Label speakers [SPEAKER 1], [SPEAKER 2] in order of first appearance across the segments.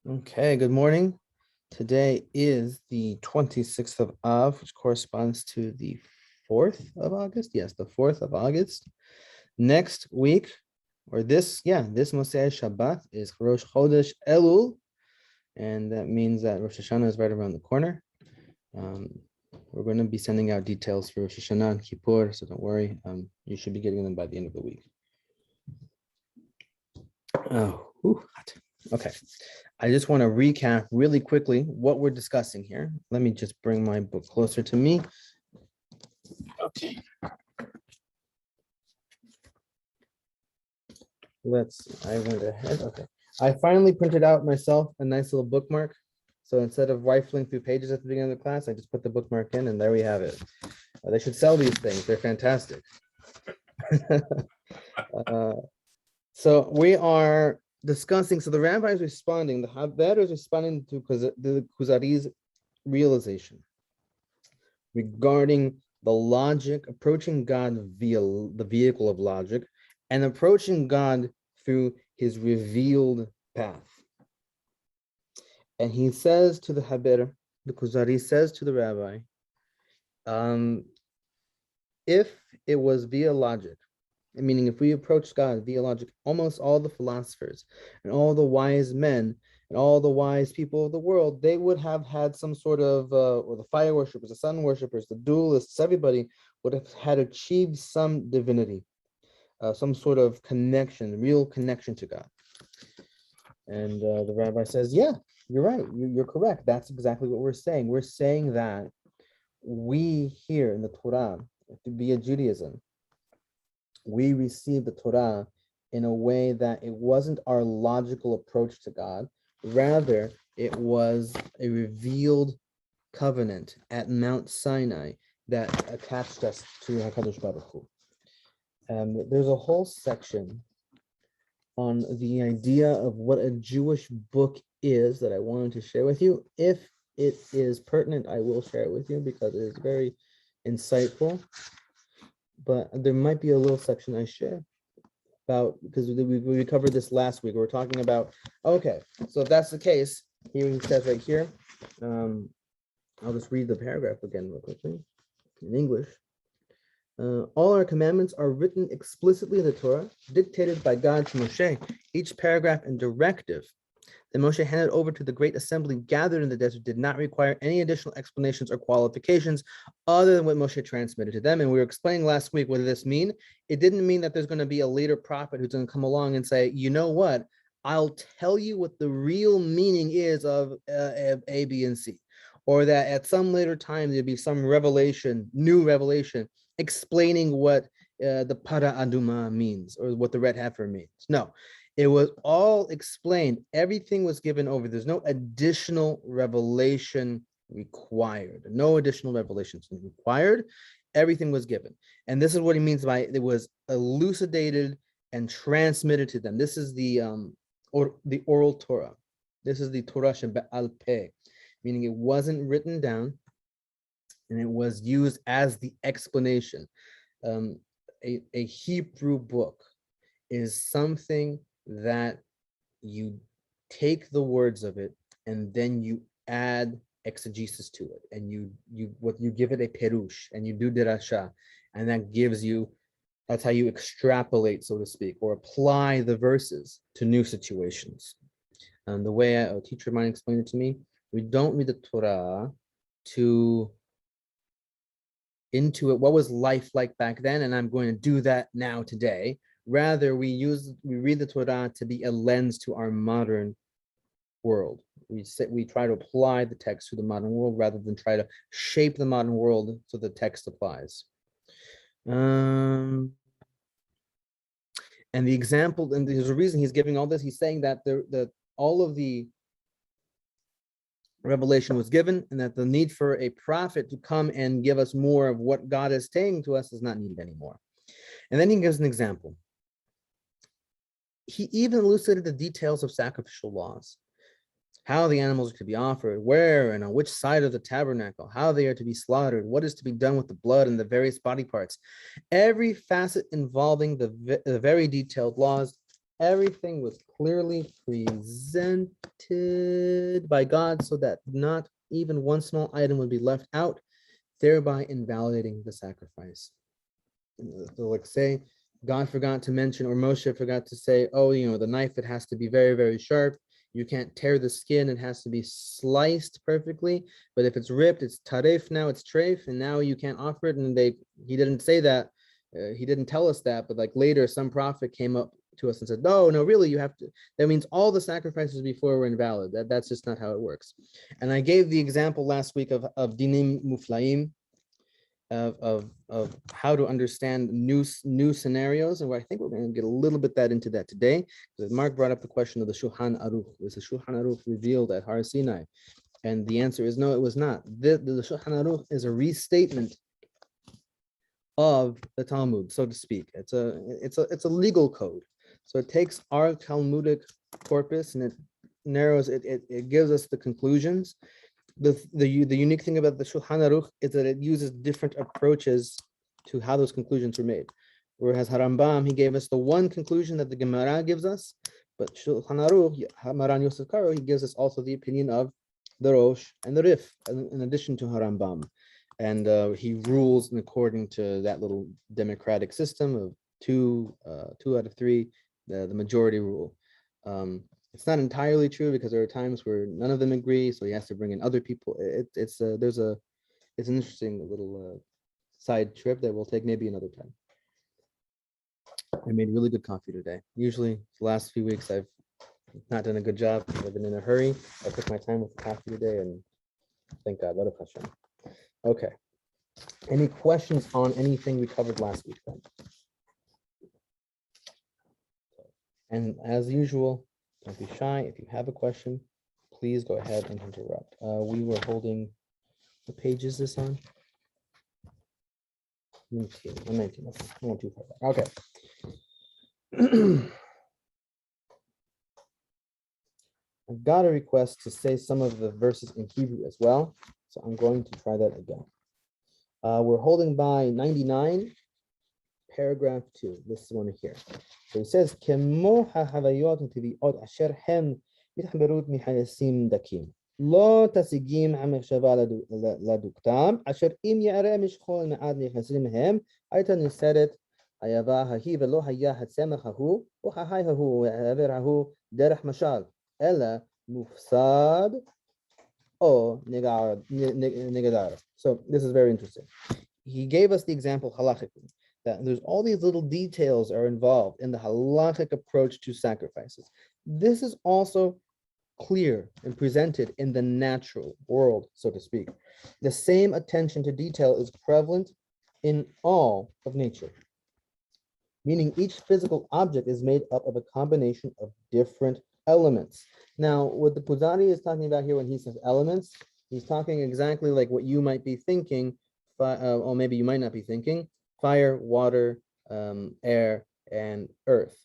[SPEAKER 1] Okay, good morning. Today is the 26th of Av, which corresponds to the 4th of August. Yes, the 4th of August. Next week, or this Mosei Shabbat is Rosh Chodesh Elul, and that means that Rosh Hashanah is right around the corner. We're going to be sending out details for Rosh Hashanah and Kippur, so don't worry. You should be getting them by the end of the week. Oh, hot. Okay. I just want to recap really quickly what we're discussing here. Let me just bring my book closer to me. Okay. I went ahead. Okay. I finally printed out myself a nice little bookmark. So instead of rifling through pages at the beginning of the class, I just put the bookmark in and there we have it. They should sell these things. They're fantastic. So we are discussing, so the rabbi is responding, the Haber is responding to the Kuzari's realization regarding the logic, approaching God via the vehicle of logic, and approaching God through his revealed path. And he says to the Haber, the Kuzari says to the rabbi, if it was via logic, meaning if we approach God via logic, almost all the philosophers and all the wise men and all the wise people of the world, they would have had some sort of, or the fire worshippers, the sun worshippers, the dualists, everybody would have had achieved some divinity, some sort of connection, real connection to God. And the rabbi says, yeah, you're right. You're correct. That's exactly what we're saying. We're saying that we here in the Torah, via Judaism, we receive the Torah in a way that it wasn't our logical approach to God. Rather, it was a revealed covenant at Mount Sinai that attached us to HaKadosh Baruch Hu. There's a whole section on the idea of what a Jewish book is that I wanted to share with you. If it is pertinent, I will share it with you because it is very insightful. But there might be a little section I share about, because we covered this last week. We're talking about, okay, so if that's the case, here he says right here, I'll just read the paragraph again real quickly in English. All our commandments are written explicitly in the Torah, dictated by God to Moshe, each paragraph and directive that Moshe handed over to the great assembly gathered in the desert did not require any additional explanations or qualifications other than what Moshe transmitted to them. And we were explaining last week what did this mean. It didn't mean that there's going to be a later prophet who's going to come along and say, you know what, I'll tell you what the real meaning is of A, B, and C. Or that at some later time, there'd be some revelation, new revelation, explaining what the para aduma means or what the red heifer means. No. It was all explained. Everything was given over. There's no additional revelation required. No additional revelations required. Everything was given. And this is what he means by it was elucidated and transmitted to them. This is the oral Torah. This is the Torah shebe'al peh, meaning it wasn't written down and it was used as the explanation. A Hebrew book is something that you take the words of it and then you add exegesis to it, and you give it a perush and you do derasha, and that gives you, that's how you extrapolate, so to speak, or apply the verses to new situations. The way a teacher of mine explained it to me, we don't read the Torah to intuit what was life like back then, and I'm going to do that now today. Rather, we read the Torah to be a lens to our modern world. We try to apply the text to the modern world rather than try to shape the modern world so the text applies. And the example, and there's a reason he's giving all this. He's saying that all of the revelation was given, and that the need for a prophet to come and give us more of what God is saying to us is not needed anymore. And then he gives an example. He even elucidated the details of sacrificial laws, how the animals are to be offered, where and on which side of the tabernacle, how they are to be slaughtered, what is to be done with the blood and the various body parts, every facet involving the very detailed laws Everything was clearly presented by God so that not even one small item would be left out, thereby invalidating the sacrifice. So like say, God forgot to mention, or Moshe forgot to say, oh, the knife, it has to be very, very sharp. You can't tear the skin. It has to be sliced perfectly. But if it's ripped, it's tarif now, it's treif, and now you can't offer it. And he didn't say that. He didn't tell us that. But like later, some prophet came up to us and said, no, really, you have to. That means all the sacrifices before were invalid. That's just not how it works. And I gave the example last week of dinim muflaim, of how to understand new scenarios, and I think we're going to get a little bit into that today. Because Mark brought up the question of the Shulchan Aruch. Was the Shulchan Aruch revealed at Har Sinai? And the answer is no, it was not. The Shulchan Aruch is a restatement of the Talmud, so to speak. It's a legal code. So it takes our Talmudic corpus and it narrows it. It gives us the conclusions. The unique thing about the Shulchan Aruch is that it uses different approaches to how those conclusions were made. Whereas Harambam, he gave us the one conclusion that the Gemara gives us, but Shulchan Aruch, Maran Yosef Karo, he gives us also the opinion of the Rosh and the Rif, in addition to Harambam. And he rules in according to that little democratic system of two out of three, the majority rule. It's not entirely true because there are times where none of them agree, so he has to bring in other people. It's an interesting little side trip that we'll take maybe another time. I made really good coffee today. Usually the last few weeks I've not done a good job. I've been in a hurry. I took my time with the coffee today, and thank God. What a question. Okay. Any questions on anything we covered last week then? And as usual, don't be shy. If you have a question, please go ahead and interrupt. We were holding, what page is this on? 119. I went too far back. Okay. I've got a request to say some of the verses in Hebrew as well, so I'm going to try that again. We're holding by 99, paragraph 2, this one here. So it says, Kemo ha-havayot u'tivi'ot asher hem mitachberut mihayasim dakim. Lo tasigim ha'mechshava laduktam, asher im ya'are mishchol ma'ad nichasim hem, ayta niseret hayava hahi velo haya hatzemach hahu, u'chahai hahu ve'aver hahu derech mashal, ela mufsad o negadar. So this is very interesting. He gave us the example halachically, that there's all these little details are involved in the halachic approach to sacrifices. This is also clear and presented in the natural world, so to speak. The same attention to detail is prevalent in all of nature, meaning each physical object is made up of a combination of different elements. Now, what the Kuzari is talking about here when he says elements, he's talking exactly like what you might be thinking, or maybe you might not be thinking: fire, water, air, and earth.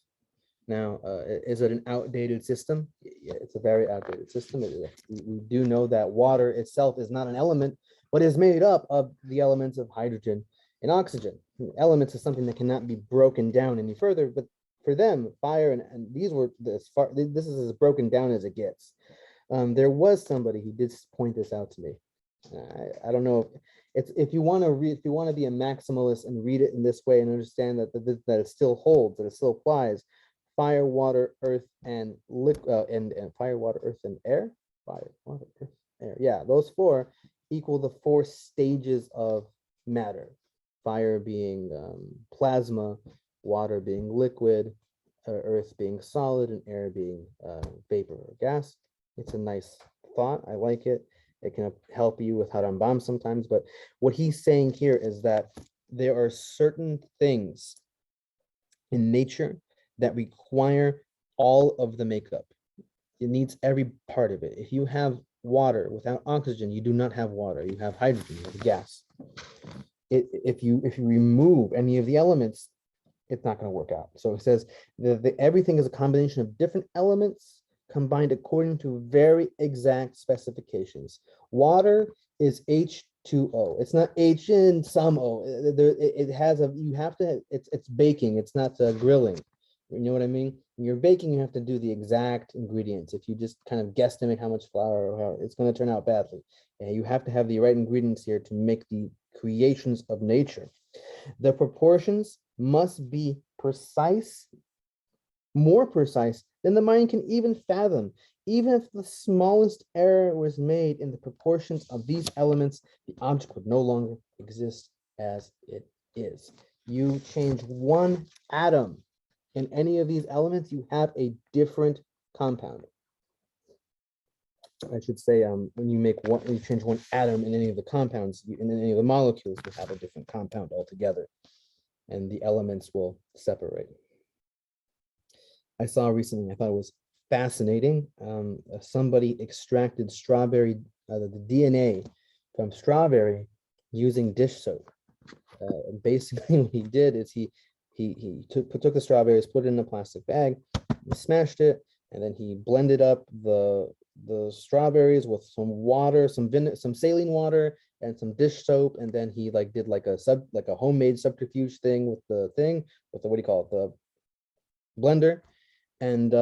[SPEAKER 1] Now, is it an outdated system? Yeah, it's a very outdated system. We do know that water itself is not an element, but is made up of the elements of hydrogen and oxygen. Elements is something that cannot be broken down any further, but for them, fire and these were this is as broken down as it gets. There was somebody who did point this out to me. I don't know if you want to be a maximalist and read it in this way and understand that it still holds, that it still applies. Fire, water, earth, and fire, water, earth, and air. Fire, water, earth, air. Yeah, those four equal the four stages of matter. Fire being plasma, water being liquid, earth being solid, and air being vapor or gas. It's a nice thought. I like it. It can help you with Harambam sometimes, but what he's saying here is that there are certain things in nature that require all of the makeup. It needs every part of it. If you have water without oxygen, you do not have water. You have hydrogen, you have gas. If you remove any of the elements, it's not going to work out. So it says that everything is a combination of different elements combined according to very exact specifications. Water is H2O. It's not H and some O. It has it's baking. It's not grilling. You know what I mean? When you're baking, you have to do the exact ingredients. If you just kind of guesstimate how much flour, or how, it's going to turn out badly. And you have to have the right ingredients here to make the creations of nature. The proportions must be precise, more precise than the mind can even fathom. Even if the smallest error was made in the proportions of these elements, the object would no longer exist as it is. You change one atom in any of these elements, you have a different compound. I should say, when you change one atom in any of the compounds, in any of the molecules, you have a different compound altogether, and the elements will separate. I saw recently, I thought it was fascinating. Somebody extracted the DNA from strawberry using dish soap. Basically, what he did is he took the strawberries, put it in a plastic bag, smashed it, and then he blended up the strawberries with some water, some saline water, and some dish soap, and then he did like a homemade subterfuge thing with the what do you call it, the blender, and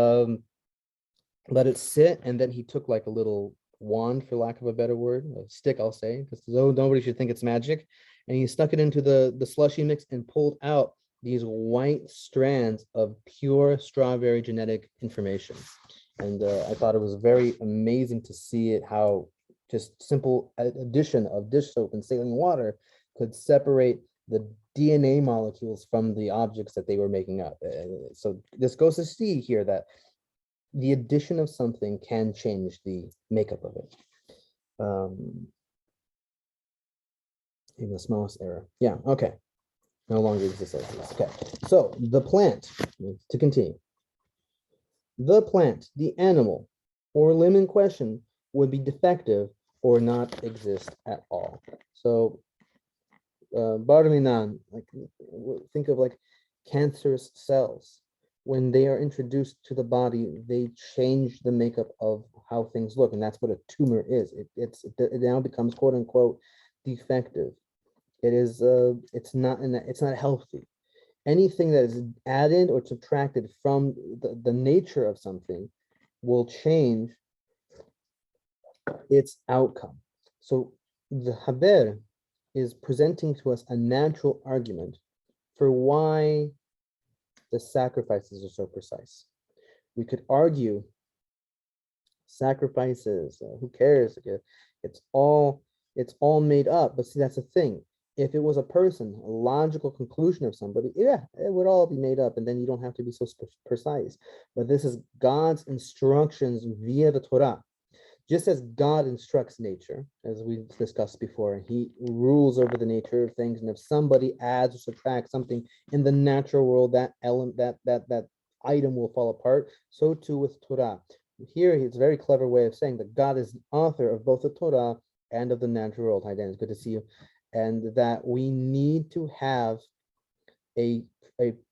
[SPEAKER 1] let it sit, and then he took like a little wand, for lack of a better word, a stick, I'll say, because nobody should think it's magic, and he stuck it into the slushy mix and pulled out these white strands of pure strawberry genetic information. And I thought it was very amazing to see it, how just simple addition of dish soap and saline water could separate the DNA molecules from the objects that they were making up. So this goes to see here that the addition of something can change the makeup of it. Even the smallest error. Yeah, okay. No longer exists as this. Okay, so the plant, to continue. The plant, the animal, or limb in question would be defective or not exist at all. So, Barminan, think of like cancerous cells. When they are introduced to the body, they change the makeup of how things look, and that's what a tumor is. It now becomes quote unquote defective. It's not healthy. Anything that is added or subtracted from the nature of something will change its outcome. So the Haber is presenting to us a natural argument for why the sacrifices are so precise. We could argue sacrifices, who cares? It's all made up. But see, that's the thing. If it was a person, a logical conclusion of somebody, yeah, it would all be made up, and then you don't have to be so precise. But this is God's instructions via the Torah. Just as God instructs nature, as we discussed before, and he rules over the nature of things, and if somebody adds or subtracts something in the natural world, that element, that item will fall apart. So too with Torah. Here, it's a very clever way of saying that God is the author of both the Torah and of the natural world. Hi, Dan, it's good to see you. And that we need to have a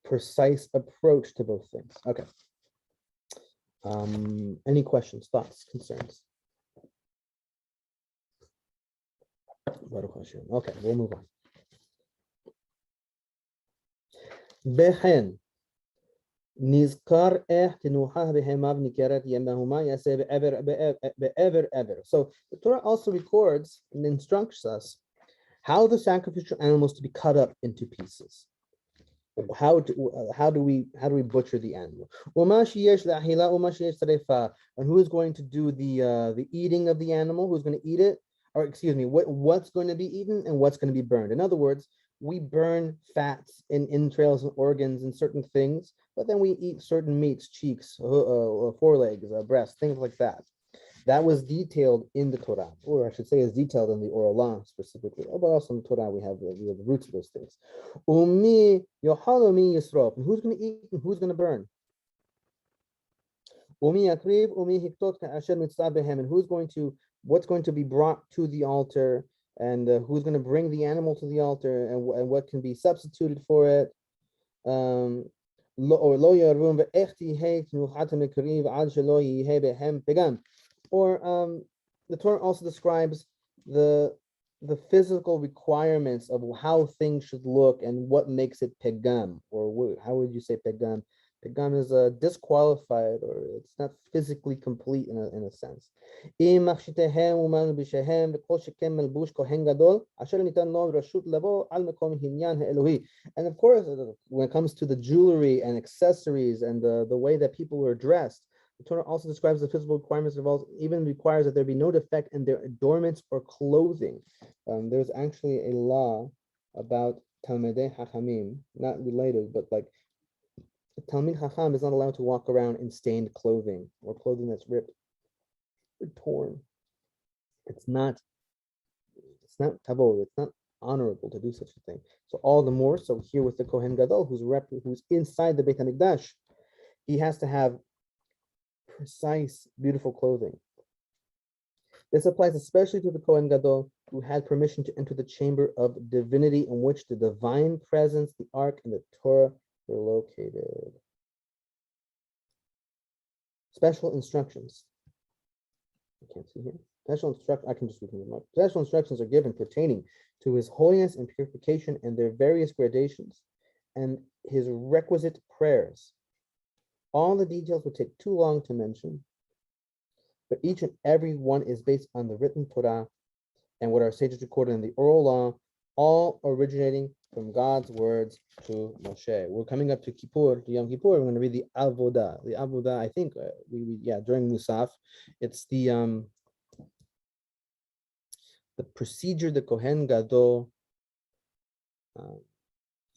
[SPEAKER 1] precise approach to both things. Okay. Any questions, thoughts, concerns? What a question. Okay, we'll move on. Behen. Nizkar So the Torah also records and instructs us how the sacrificial animals to be cut up into pieces. How do we butcher the animal? And who is going to do the eating of the animal? Who's going to eat it? Or excuse me, what's going to be eaten and what's going to be burned? In other words, we burn fats and entrails and organs and certain things, but then we eat certain meats, cheeks, forelegs, breasts, things like that. That was detailed in the Torah, or I should say is detailed in the Oral Law specifically, but also in the Torah we have the roots of those things. And who's going to eat and who's going to burn? And what's going to be brought to the altar, and who's going to bring the animal to the altar, and what can be substituted for it. Or the Torah also describes the physical requirements of how things should look and what makes it pegam, or how would you say pegam? The gum is disqualified, or it's not physically complete in a sense. And of course, when it comes to the jewelry and accessories and the way that people were dressed, the Torah also describes the physical requirements involved, even requires that there be no defect in their adornments or clothing. There's actually a law about Talmidei Hachamim, not related, but like the Talmid Chacham is not allowed to walk around in stained clothing or clothing that's ripped or torn. It's not tavor, it's not honorable to do such a thing. So all the more so here with the Kohen Gadol, who's inside the Beit HaMikdash, he has to have precise, beautiful clothing. This applies especially to the Kohen Gadol, who had permission to enter the chamber of divinity in which the divine presence, the Ark, and the Torah were located. Special instructions. I can't see here. I can just read them up. Special instructions are given pertaining to his holiness and purification and their various gradations, and his requisite prayers. All the details would take too long to mention, but each and every one is based on the written Torah and what our sages recorded in the oral law, all originating from God's words to Moshe. We're coming up to Kippur, to Yom Kippur. We're going to read the Avodah. The Avodah, I think, during Musaf, it's the procedure the Kohen Gadol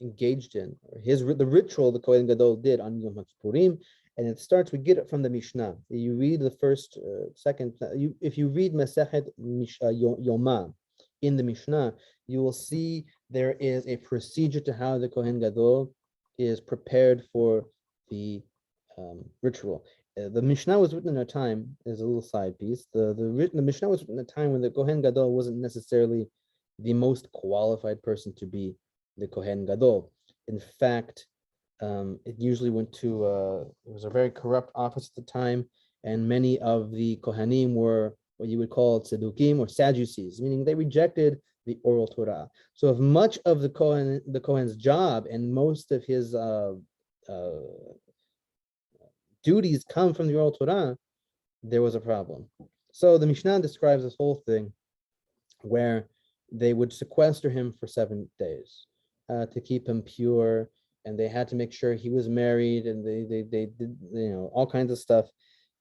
[SPEAKER 1] engaged in, or the ritual the Kohen Gadol did on Yom Kippurim, and it starts. We get it from the Mishnah. You read the first, second. If you read Masechet Yoma in the Mishnah, you will see there is a procedure to how the Kohen Gadol is prepared for the ritual. The Mishnah was written in a time, as a little side piece, the Mishnah was written in a time when the Kohen Gadol wasn't necessarily the most qualified person to be the Kohen Gadol. In fact, it usually went to, it was a very corrupt office at the time, and many of the Kohanim were what you would call Tzedukim or Sadducees, meaning they rejected the oral Torah. So if much of the Kohen's job and most of his duties come from the oral Torah, there was a problem. So the Mishnah describes this whole thing where they would sequester him for 7 days to keep him pure, and they had to make sure he was married, and they did all kinds of stuff.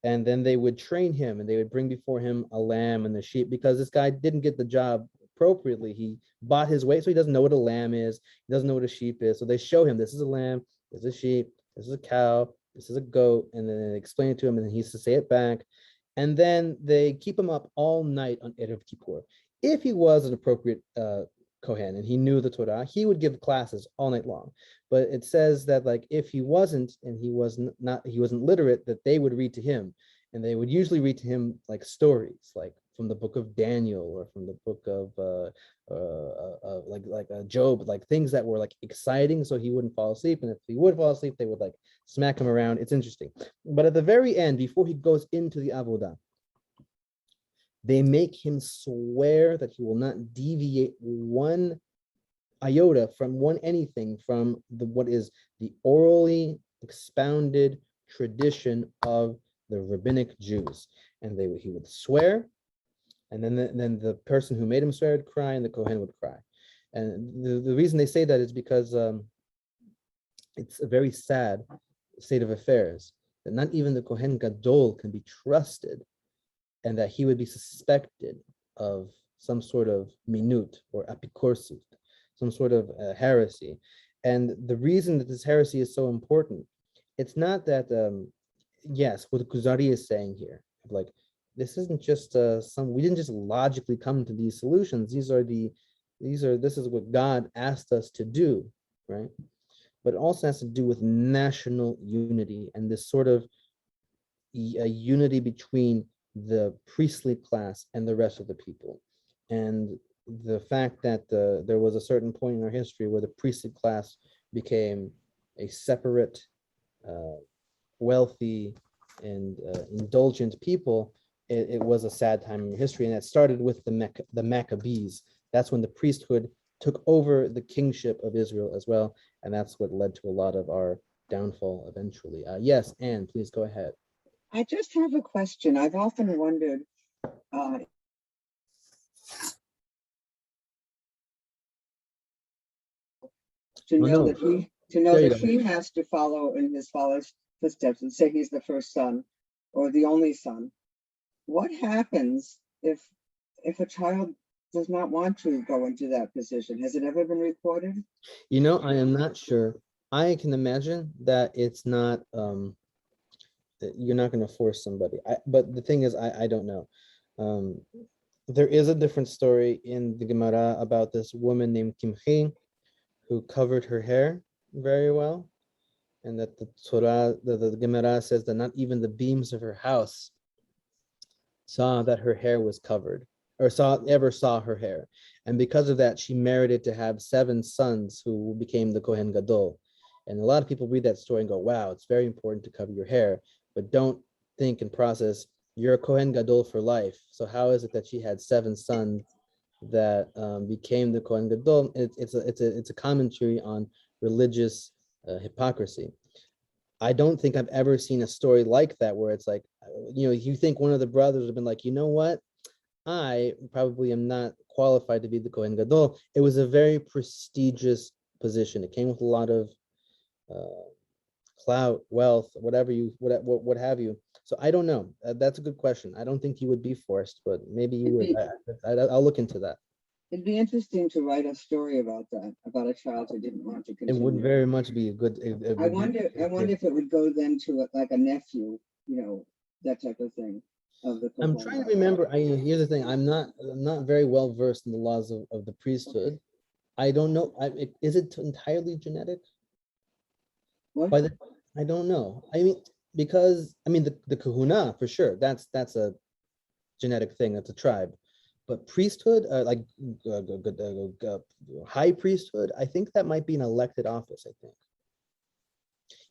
[SPEAKER 1] And then they would train him, and they would bring before him a lamb and the sheep, because this guy didn't get the job appropriately. He bought his way, so he doesn't know what a lamb is, he doesn't know what a sheep is. So they show him, this is a lamb, this is a sheep, this is a cow, this is a goat, and then they explain it to him, and then he has to say it back. And then they keep him up all night on Erev Kippur. If he was an appropriate Kohen and he knew the Torah, he would give classes all night long. But it says that, like, if he wasn't, and he wasn't literate, that they would read to him, and they would usually read to him like stories, like from the book of Daniel or from the book of Job, like things that were like exciting, so he wouldn't fall asleep. And if he would fall asleep, they would like smack him around. It's interesting. But at the very end, before he goes into the Avodah, they make him swear that he will not deviate one iota from anything from what is the orally expounded tradition of the rabbinic Jews. And he would swear, and then the person who made him swear would cry, and the Kohen would cry. And the reason they say that is because it's a very sad state of affairs that not even the Kohen Gadol can be trusted, and that he would be suspected of some sort of minut or apikorsut, some sort of heresy. And the reason that this heresy is so important, it's not that, yes, what Kuzari is saying here, like, this isn't just we didn't just logically come to these solutions. This is what God asked us to do, right? But it also has to do with national unity and this sort of a unity between the priestly class and the rest of the people. And the fact that there was a certain point in our history where the priestly class became a separate, wealthy, and indulgent people, it was a sad time in history. And that started with the Maccabees. That's when the priesthood took over the kingship of Israel as well. And that's what led to a lot of our downfall eventually. Yes, Anne, please go ahead.
[SPEAKER 2] I just have a question. I've often wondered, uh, to
[SPEAKER 1] Oh
[SPEAKER 2] know
[SPEAKER 1] no,
[SPEAKER 2] that
[SPEAKER 1] there you go.
[SPEAKER 2] he has to follow in his father's footsteps and say he's the first son or the only son. What happens if a child does not want to go into that position? Has it ever been recorded?
[SPEAKER 1] You know, I am not sure. I can imagine that it's not that you're not going to force somebody. But the thing is, I don't know. Um, there is a different story in the Gemara about this woman named Kimchi who covered her hair very well, and that the Torah, the Gemara says that not even the beams of her house saw that her hair was covered or saw her hair. And because of that, she merited to have 7 sons who became the Kohen Gadol. And a lot of people read that story and go, wow, it's very important to cover your hair, but don't think and process, you're a Kohen Gadol for life. So how is it that she had 7 sons that became the Kohen Gadol? It's a commentary on religious hypocrisy. I don't think I've ever seen a story like that where it's like, you think one of the brothers have been like, you know what? I probably am not qualified to be the Kohen Gadol. It was a very prestigious position. It came with a lot of clout, wealth, what have you. So I don't know. That's a good question. I don't think you would be forced, but maybe you would. I'll look into that.
[SPEAKER 2] It'd be interesting to write a story about that, about a child who didn't want to
[SPEAKER 1] It would
[SPEAKER 2] continue.
[SPEAKER 1] very much be a good.
[SPEAKER 2] I wonder if it would go then to like a nephew, that type of thing of the
[SPEAKER 1] I'm
[SPEAKER 2] Kohen
[SPEAKER 1] trying to
[SPEAKER 2] Gadol.
[SPEAKER 1] remember. Here's the thing. I'm not very well versed in the laws of the priesthood. I don't know. Is it entirely genetic?
[SPEAKER 2] What?
[SPEAKER 1] By the, I don't know. I mean, because the kahuna for sure. That's a genetic thing. That's a tribe. But priesthood, like high priesthood, I think that might be an elected office. I think.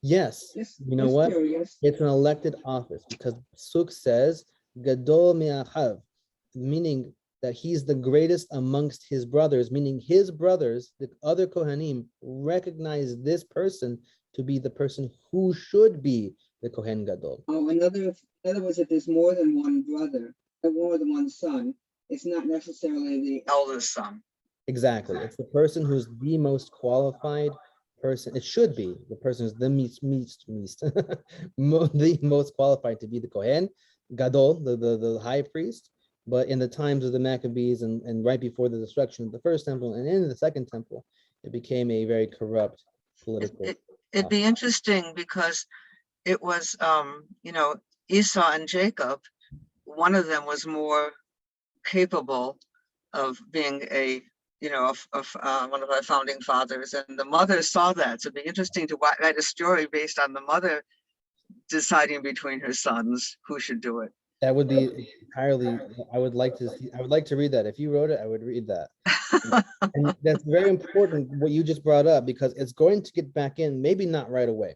[SPEAKER 1] Yes, you know
[SPEAKER 2] Just
[SPEAKER 1] what?
[SPEAKER 2] curious.
[SPEAKER 1] It's an elected office because Suk says Gadol mi'achav, meaning that he's the greatest amongst his brothers, meaning his brothers, the other Kohanim, recognize this person to be the person who should be the Kohen Gadol.
[SPEAKER 2] Oh, in other words, if there's more than one brother, or more than one son, it's not necessarily the eldest son.
[SPEAKER 1] Exactly. It's the person who's the most qualified person. It should be the person who's the the most qualified to be the Kohen Gadol, the high priest. But in the times of the Maccabees and right before the destruction of the first temple and in the second temple, it became a very corrupt political.
[SPEAKER 2] It'd be interesting because it was, Esau and Jacob. One of them was more capable of being one of our founding fathers, and the mother saw that. So it'd be interesting to write a story based on the mother deciding between her sons who should do it.
[SPEAKER 1] That would be entirely. I would like to read that. If you wrote it, I would read that. And that's very important what you just brought up because it's going to get back in, maybe not right away,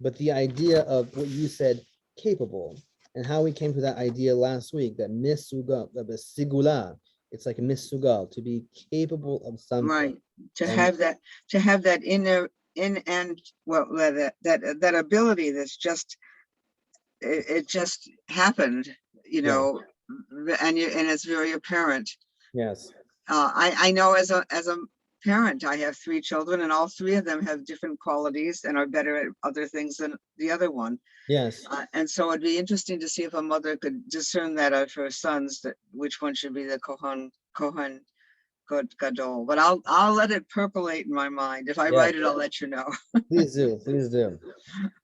[SPEAKER 1] but the idea of what you said, capable, and how we came to that idea last week, that misugal, the sigula, it's like misugal, to be capable of something.
[SPEAKER 2] Right. To have that inner that ability that's just it just happened, and it's very apparent.
[SPEAKER 1] Yes.
[SPEAKER 2] I know as a parent, I have 3 children, and all 3 of them have different qualities and are better at other things than the other one.
[SPEAKER 1] Yes.
[SPEAKER 2] And so it'd be interesting to see if a mother could discern that out for her sons, that which one should be the Kohen Gadol. But I'll let it percolate in my mind. If I write it, I'll let you know.
[SPEAKER 1] Please do. Please do.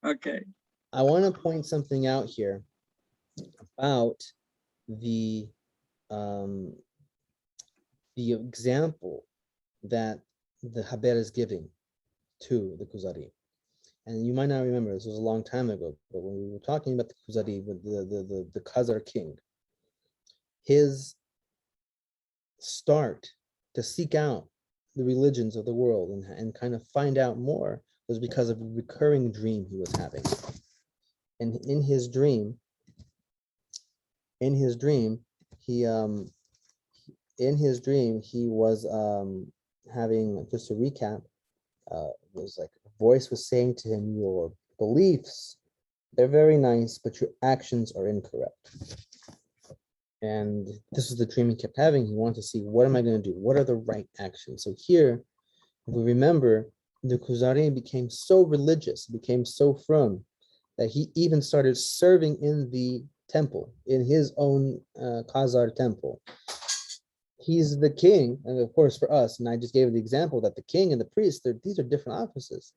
[SPEAKER 2] Okay.
[SPEAKER 1] I want to point something out here about the example that the Haber is giving to the Kuzari. And you might not remember, this was a long time ago, but when we were talking about the Kuzari, with the Kuzari King, his start to seek out the religions of the world and kind of find out more was because of a recurring dream he was having. And in his dream, he was having, just to recap, was like voice was saying to him, your beliefs, they're very nice, but your actions are incorrect. And this is the dream he kept having. He wanted to see, what am I going to do? What are the right actions? So here, if we remember, the Kuzari became so religious, became so firm, that he even started serving in the temple, in his own Khazar temple. He's the king, and of course for us, and I just gave the example that the king and the priest, these are different offices.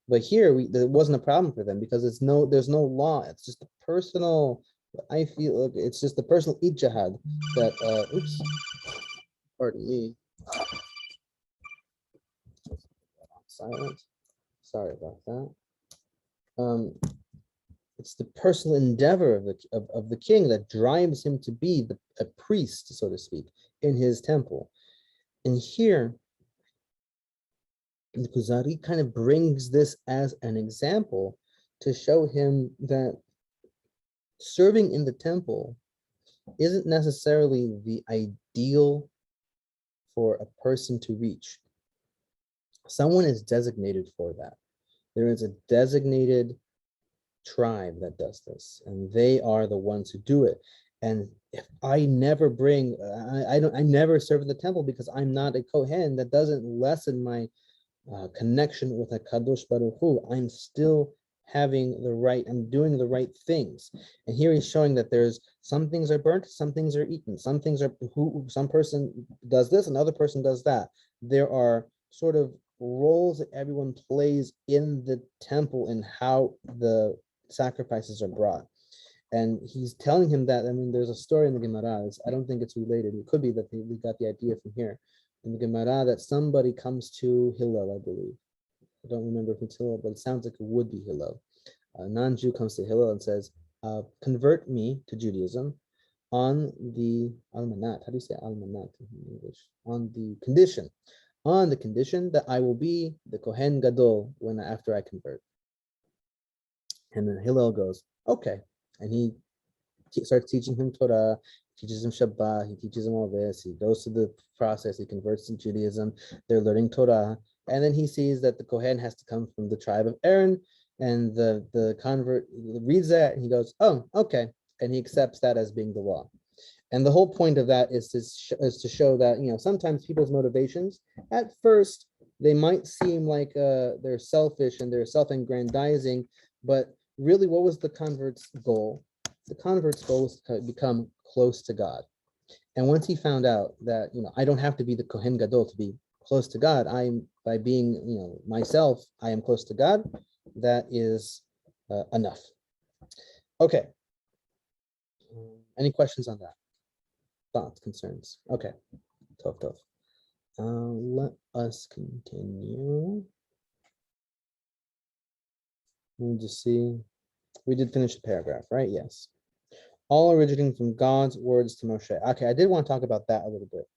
[SPEAKER 1] But here, there wasn't a problem for them because there's no law. It's just a personal. I feel it's just the personal ijtihad that. Oops, pardon me. Silent. Sorry about that. It's the personal endeavor of the king that drives him to be a priest, so to speak, in his temple. And here, the Kuzari kind of brings this as an example to show him that serving in the temple isn't necessarily the ideal for a person to reach. Someone is designated for that. There is a designated tribe that does this, and they are the ones who do it. And if I never bring, I never serve in the temple because I'm not a Kohen, that doesn't lessen my connection with a Kadosh Baruch Hu. I'm still having the right, I'm doing the right things. And here he's showing that there's some things are burnt, some things are eaten, some things are some person does this, another person does that. There are sort of roles that everyone plays in the temple and how the sacrifices are brought. And he's telling him that, I mean, there's a story in the Gemara, I don't think it's related. It could be that we got the idea from here. In the Gemara, that somebody comes to Hillel, I believe. I don't remember if it's Hillel, but it sounds like it would be Hillel. A non-Jew comes to Hillel and says, convert me to Judaism on the almanat. How do you say almanat in English? On the condition that I will be the Kohen Gadol after I convert. And then Hillel goes, okay. And he starts teaching him Torah, teaches him Shabbat, he teaches him all this, he goes through the process, he converts to Judaism, they're learning Torah, and then he sees that the Kohen has to come from the tribe of Aaron, and the convert reads that, and he goes, oh, okay, and he accepts that as being the law. And the whole point of that is to show that, you know, sometimes people's motivations, at first, they might seem like they're selfish and they're self-aggrandizing, but really, what was the convert's goal? The convert's goal was to become close to God. And once he found out that, you know, I don't have to be the Kohen Gadol to be close to God, by being, you know, myself, I am close to God, that is enough. Okay. Any questions on that? Thoughts, concerns? Okay. Tov. Let us continue. Let me just see. We did finish the paragraph, right? Yes. All originating from God's words to Moshe. Okay, I did want to talk about that a little bit.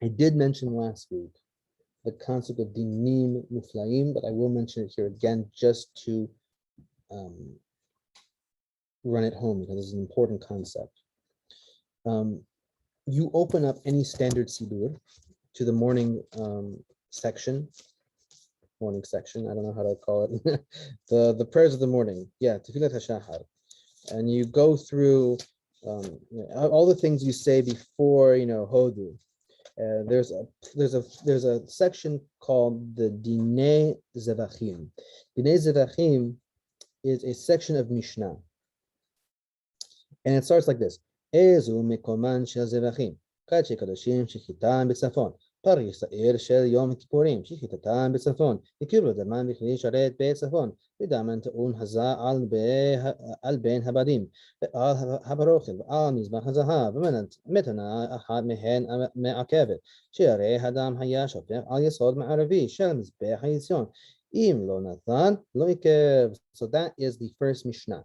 [SPEAKER 1] I did mention last week the concept of dinim muflaim, but I will mention it here again just to run it home because it's an important concept. You open up any standard sidur to the morning section. I don't know how to call it. the prayers of the morning. Yeah, Tefillat HaShahar. And you go through all the things you say before, you know, Hodu. There's a section called the Dinei Zevachim. Dinei Zevachim is a section of Mishnah. And it starts like this. Ezu mikoman shel Zevachim. Kachi Kadashim Shechitam B'Tzafon. פריס העיר של יום הכיפורים, שחיטתם בצפון, הכירו דמן בכלי שרת בצפון, ודמן טעון הזה על בין הבדים, ועל הברוכת, ועל מזבח הזהב, ומתנה אחת מהן מעכבת, שהרי הדם היה שופך על יסוד מערבי של מזבח היציון. אם לא נתן, לא עיכב. So that is the first Mishnah.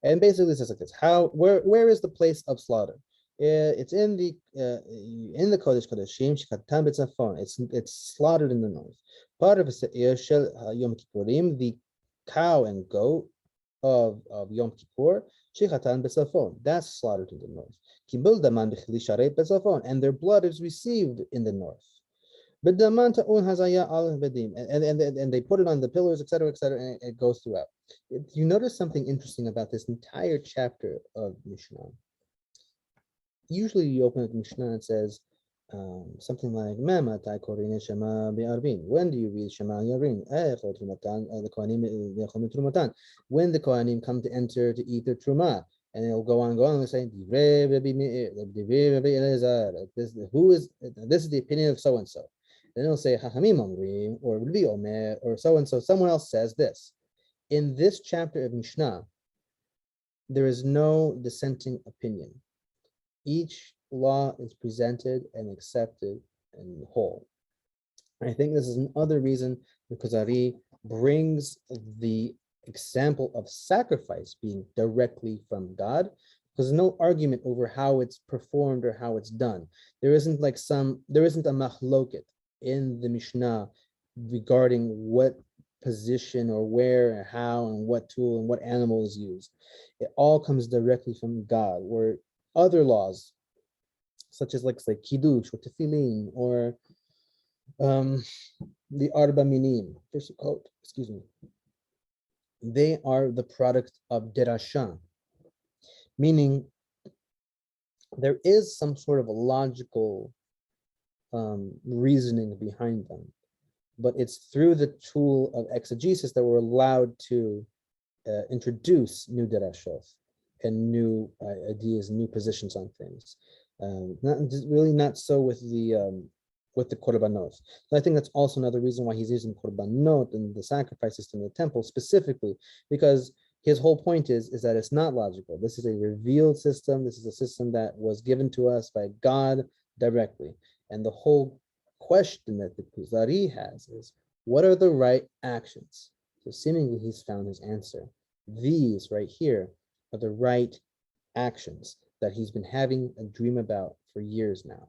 [SPEAKER 1] And basically it says like this, where is the place of slaughter? It's in the Kodesh Kodeshim Shekatam B'Tzafon. It's slaughtered in the north. Part of Yom Kippurim, the cow and goat of Yom Kippur, Shechatan B'Tzafon. That's slaughtered in the north. Kibul Daman B'Chli Sharet B'Tzafon, and their blood is received in the north. B'daman ta'un hazaya al bedim. And they put it on the pillars, etc., and it goes throughout. You notice something interesting about this entire chapter of Mishnah. Usually you open up Mishnah and it says something like Mama Taikorine Shema Bi'arbin. When do you read Shema Yarbin? The Kohanim when the Kohanim come to enter to eat their truma. And it'll go on and say, this is the opinion of so and so. Then it'll say Hachamim Omrim or Rabbi Omer or so and so. Someone else says this. In this chapter of Mishnah, there is no dissenting opinion. Each law is presented and accepted in whole. I think this is another reason the Kuzari brings the example of sacrifice being directly from God, because there's no argument over how it's performed or how it's done. There isn't a machloket in the Mishnah regarding what position or where and how and what tool and what animal is used. It all comes directly from God, where other laws, such as like kiddush or tefillin or the arba minim, first quote, excuse me, they are the product of derasha, meaning there is some sort of a logical reasoning behind them, but it's through the tool of exegesis that we're allowed to introduce new derashot and new ideas, new positions on things. Not so with the korbanot. So I think that's also another reason why he's using korbanot and the sacrifice system in the temple specifically, because his whole point is that it's not logical. This is a revealed system. This is a system that was given to us by God directly. And the whole question that the Kuzari has is, what are the right actions? So seemingly he's found his answer. These right here are the right actions that he's been having a dream about for years now.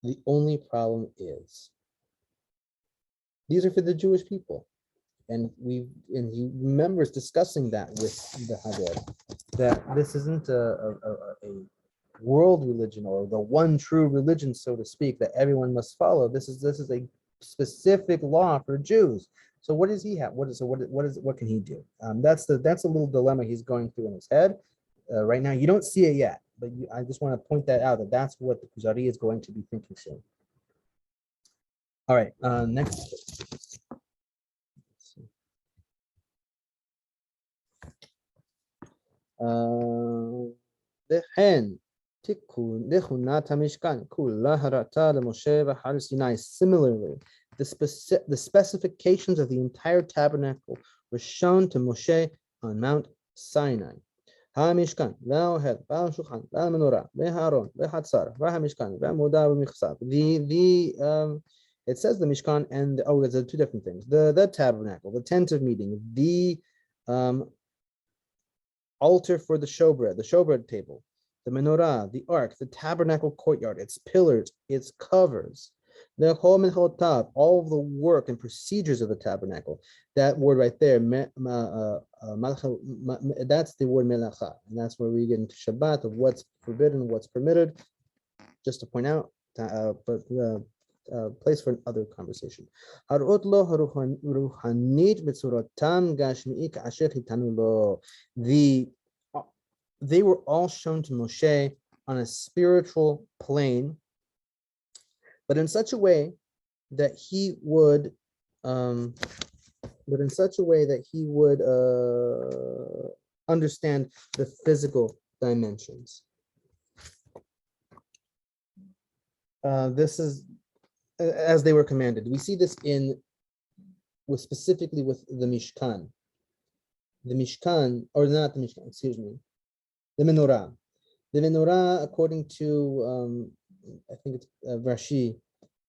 [SPEAKER 1] The only problem is these are for the Jewish people. And he remembers discussing that with the Hadid, that this isn't a world religion or the one true religion, so to speak, that everyone must follow. This is a specific law for Jews. So what does he have? What can he do? That's a little dilemma he's going through in his head right now. You don't see it yet, but I just want to point that out, that that's what the Kuzari is going to be thinking soon. All right, next. Similarly, the specifications of the entire tabernacle were shown to Moshe on Mount Sinai. It says the Mishkan and there's two different things. The tabernacle, the tent of meeting, the altar for the showbread table, the menorah, the ark, the tabernacle courtyard, its pillars, its covers, the all of the work and procedures of the tabernacle. That word right there, that's the word melacha, and that's where we get into Shabbat of what's forbidden, what's permitted. Just to point out, but place for another conversation. They were all shown to Moshe on a spiritual plane, but in such a way that he would understand the physical dimensions. This is as they were commanded. We see this specifically with the Mishkan. The Mishkan, or not the Mishkan, excuse me, the menorah. The menorah, according to I think it's Rashi,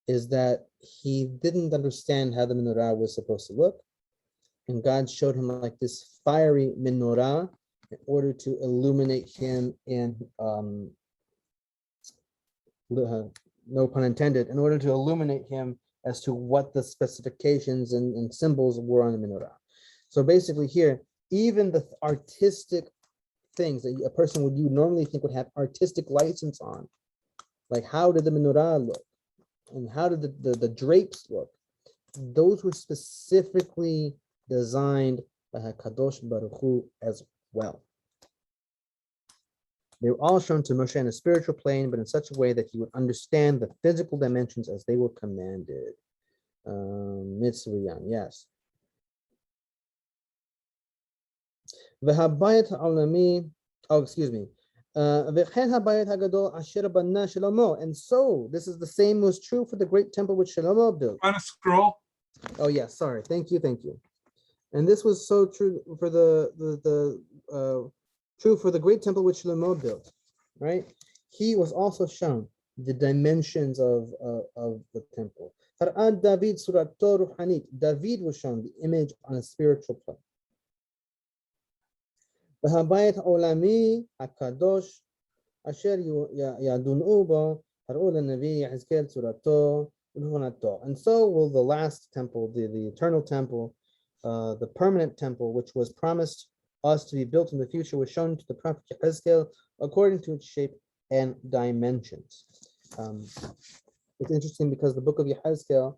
[SPEAKER 1] is that he didn't understand how the menorah was supposed to look, and God showed him like this fiery menorah in order to illuminate him in no pun intended, in order to illuminate him as to what the specifications and symbols were on the menorah. So basically here, even the artistic things that a person you normally think would have artistic license on, like how did the menorah look? And how did the drapes look? Those were specifically designed by HaKadosh Baruch Hu as well. They were all shown to Moshe in a spiritual plane, but in such a way that he would understand the physical dimensions as they were commanded. Mitzvah, yes. Oh, excuse me. And so this is the same was true for the great temple which Shlomo built.
[SPEAKER 3] On a scroll.
[SPEAKER 1] Oh yeah, sorry. Thank you. And this was so true for true for the great temple which Shlomo built, right? He was also shown the dimensions of the temple. David was shown the image on a spiritual plane. והבית העולמי הקדוש אשר ידונו בו הראו לנביא יחזקאל צורתו ולבונתו. And so will the last temple, the eternal temple, the permanent temple, which was promised us to be built in the future, was shown to the prophet Yehezkel according to its shape and dimensions. It's interesting because the book of Yehezkel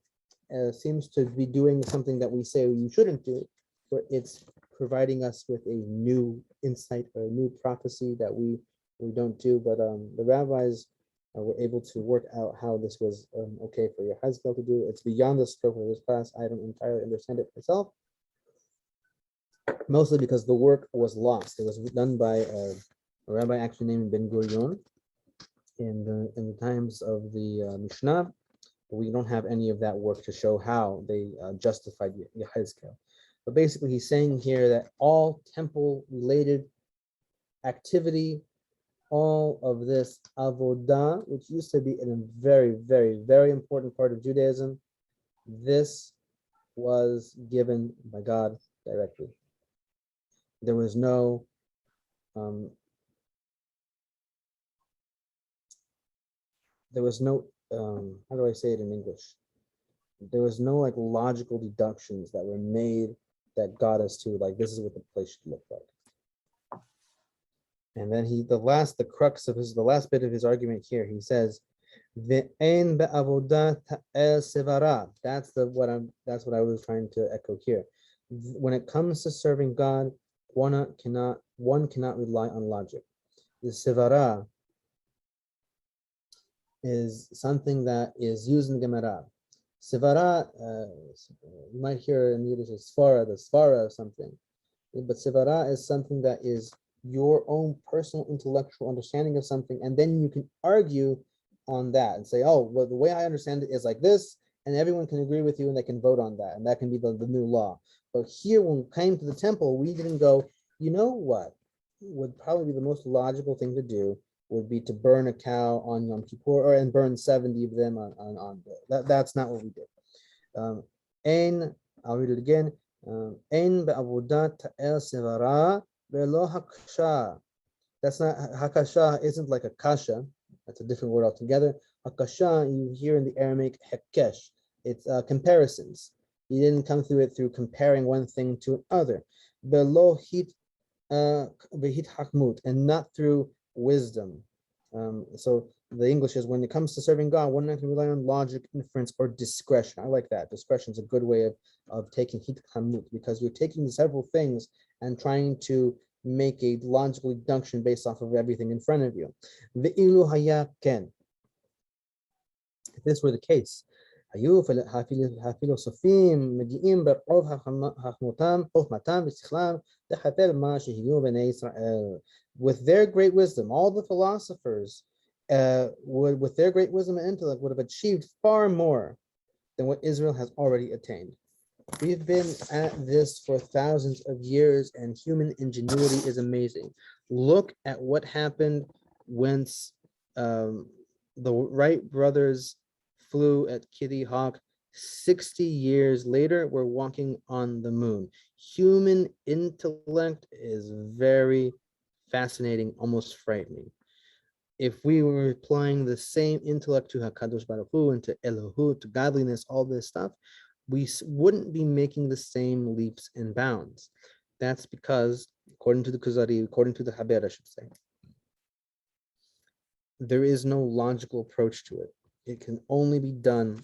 [SPEAKER 1] seems to be doing something that we say you shouldn't do, where it's providing us with a new insight or a new prophecy that we don't do. But the rabbis were able to work out how this was okay for Yehezkel to do. It's beyond the scope of this class. I don't entirely understand it myself, mostly because the work was lost. It was done by a rabbi actually named Ben Gurion in the times of the Mishnah. But we don't have any of that work to show how they justified Yehezkel. But basically, he's saying here that all temple-related activity, all of this avodah, which used to be a very, very, very important part of Judaism, this was given by God directly. There was no how do I say it in English? There was no like logical deductions that were made that got us to like, this is what the place should look like. And then the last bit of his argument here, he says, Ve'en be'avodat sevara. That's what I was trying to echo here. When it comes to serving God, one cannot rely on logic. The sevara is something that is used in the Gemara. Sevara, you might hear in Yiddish as svara, the svara of something. But sevara is something that is your own personal intellectual understanding of something, and then you can argue on that and say, oh, well, the way I understand it is like this, and everyone can agree with you and they can vote on that, and that can be the new law. But here, when it came to the temple, we didn't go, you know what would probably be the most logical thing to do would be to burn a cow on Yom Kippur, and burn 70 of them on that's not what we did. I'll read it again. Ein be'avodat ta'el sevara ve'lo hakasha. That's not, hakasha isn't like a kasha. That's a different word altogether. Hakasha, you hear in the Aramaic hekesh. It's comparisons. You didn't come through it through comparing one thing to another. Be'lo hit v'hit hakmut, and not through wisdom. So the English is, when it comes to serving God, one not to rely on logic, inference, or discretion. I like that. Discretion is a good way of taking hit hamut, because you're taking several things and trying to make a logical deduction based off of everything in front of you. Ve'ilu haya ken. If this were the case, with their great wisdom, all the philosophers with their great wisdom and intellect would have achieved far more than what Israel has already attained. We've been at this for thousands of years, and human ingenuity is amazing. Look at what happened when the Wright brothers flew at Kitty Hawk. 60 years later, we're walking on the moon. Human intellect is very fascinating, almost frightening. If we were applying the same intellect to HaKadosh Baruch Hu and to Elohu, to godliness, all this stuff, we wouldn't be making the same leaps and bounds. That's because, according to the Kuzari, according to the Haber, I should say, there is no logical approach to it. It can only be done.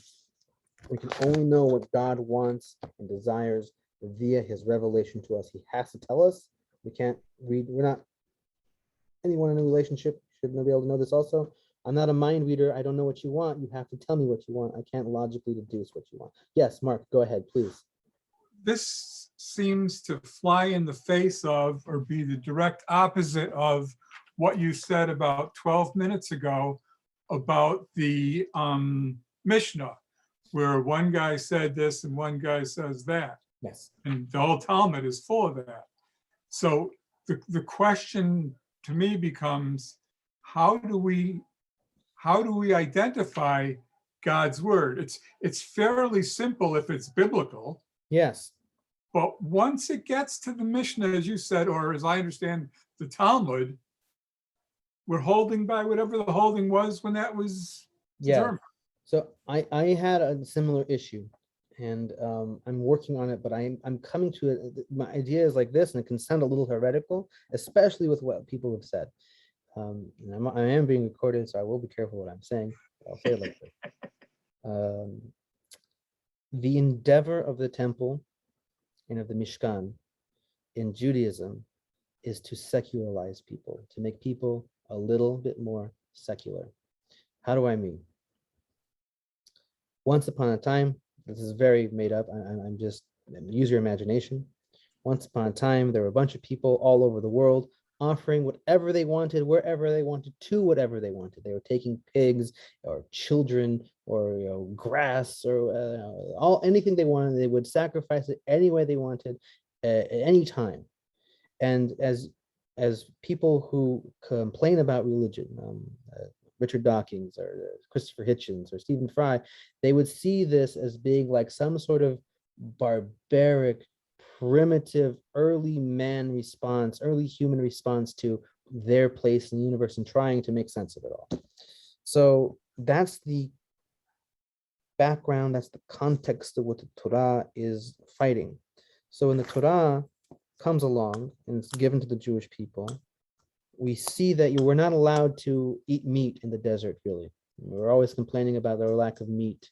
[SPEAKER 1] We can only know what God wants and desires via his revelation to us. He has to tell us. We can't read. We're not anyone in a relationship should be able to know this also. I'm not a mind reader. I don't know what you want. You have to tell me what you want. I can't logically deduce what you want. Yes, Mark, go ahead, please.
[SPEAKER 3] This seems to fly in the face of, or be the direct opposite of what you said about 12 minutes ago about the Mishnah, where one guy said this and one guy says that.
[SPEAKER 1] Yes.
[SPEAKER 3] And the whole Talmud is full of that. So the question to me becomes, how do we identify God's word? It's fairly simple if it's biblical.
[SPEAKER 1] Yes.
[SPEAKER 3] But once it gets to the Mishnah, as you said, or as I understand the Talmud, we're holding by whatever the holding was when that was determined.
[SPEAKER 1] So I had a similar issue, and I'm working on it, but I'm coming to it. My idea is like this, and it can sound a little heretical, especially with what people have said. And I am being recorded, so I will be careful what I'm saying. I'll say it like this. The endeavor of the temple and of the Mishkan in Judaism is to secularize people, to make people a little bit more secular. How do I mean? Once upon a time, this is very made up, I'm just, use your imagination. Once upon a time, there were a bunch of people all over the world offering whatever they wanted, wherever they wanted, to whatever they wanted. They were taking pigs or children or grass or anything they wanted. They would sacrifice it any way they wanted at any time. And as people who complain about religion, Richard Dawkins or Christopher Hitchens or Stephen Fry, they would see this as being like some sort of barbaric, primitive, early human response to their place in the universe and trying to make sense of it all. So that's the background, that's the context of what the Torah is fighting. So when the Torah comes along and it's given to the Jewish people, we see that you were not allowed to eat meat in the desert, really. We're always complaining about their lack of meat.